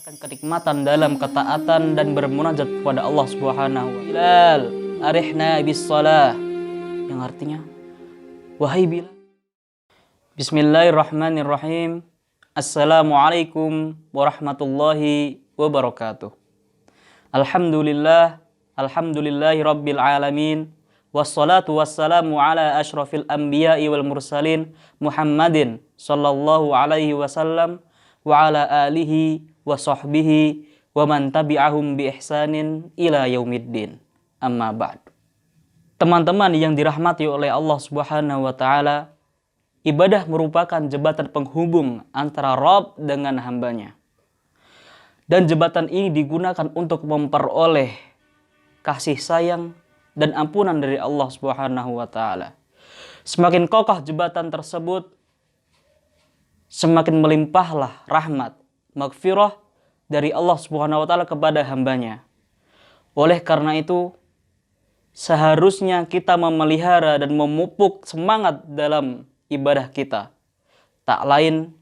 merasakan kenikmatan dalam ketaatan dan bermunajat kepada Allah Subhanahu wa taala. Bilal, arihna bis shalah, yang artinya, wahai Bilal. Bismillahirrahmanirrahim. Assalamualaikum warahmatullahi wabarakatuh. Alhamdulillahi rabbil alamin. Wassalatu wassalamu ala ashrafil anbiya'i wal mursalin Muhammadin sallallahu alaihi wasallam wa ala alihi wa sahbihi wa man tabi'ahum bi ihsanin ila yaumiddin. Amma ba'd. Teman-teman yang dirahmati oleh Allah Subhanahu wa taala, ibadah merupakan jembatan penghubung antara Rabb dengan hambanya. Dan jembatan ini digunakan untuk memperoleh kasih sayang dan ampunan dari Allah Subhanahu wa taala. Semakin kokoh jembatan tersebut, semakin melimpahlah rahmat, maghfirah dari Allah Subhanahu wa taala kepada hambanya. Oleh karena itu, seharusnya kita memelihara dan memupuk semangat dalam ibadah kita. Tak lain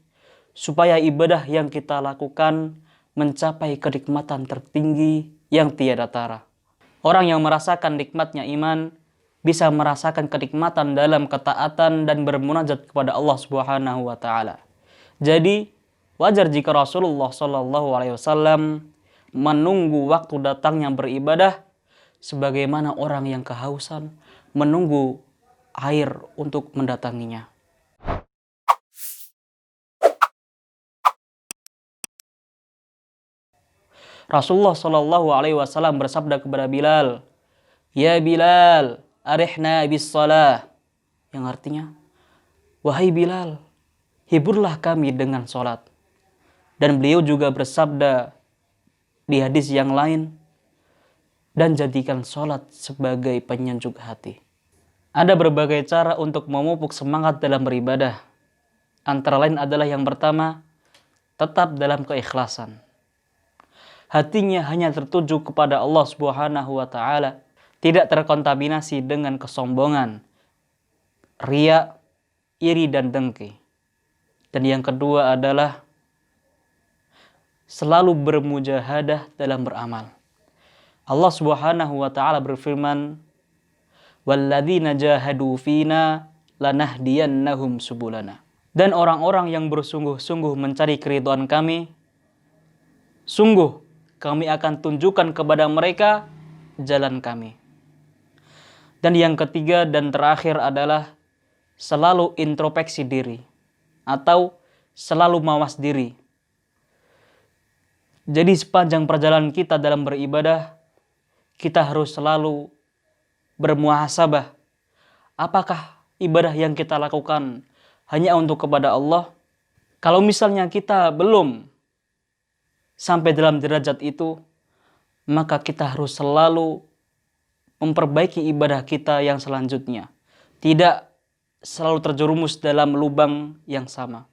supaya ibadah yang kita lakukan mencapai kenikmatan tertinggi yang tiada tara. Orang yang merasakan nikmatnya iman bisa merasakan kenikmatan dalam ketaatan dan bermunajat kepada Allah Subhanahu wa taala. Jadi, wajar jika Rasulullah sallallahu alaihi wasallam menunggu waktu datangnya beribadah sebagaimana orang yang kehausan menunggu air untuk mendatanginya. Rasulullah sallallahu alaihi wasallam bersabda kepada Bilal, "Ya Bilal, arihna bis shalah." Yang artinya, wahai Bilal, hiburlah kami dengan salat. Dan beliau juga bersabda di hadis yang lain, dan jadikan salat sebagai penyejuk hati. Ada berbagai cara untuk memupuk semangat dalam beribadah. Antara lain adalah yang pertama, tetap dalam keikhlasan. Hatinya hanya tertuju kepada Allah Subhanahu wa taala, tidak terkontaminasi dengan kesombongan, riya, iri dan dengki. Dan yang kedua adalah selalu bermujahadah dalam beramal. Allah Subhanahu wa taala berfirman, "Walladzina jahadu fina lanahdiyannahum subulana." Dan orang-orang yang bersungguh-sungguh mencari keridhaan kami, sungguh kami akan tunjukkan kepada mereka jalan kami. Dan yang ketiga dan terakhir adalah selalu introspeksi diri atau selalu mawas diri. Jadi sepanjang perjalanan kita dalam beribadah, kita harus selalu bermuhasabah. Apakah ibadah yang kita lakukan hanya untuk kepada Allah? Kalau misalnya kita belum sampai dalam derajat itu, maka kita harus selalu memperbaiki ibadah kita yang selanjutnya. Tidak selalu terjerumus dalam lubang yang sama.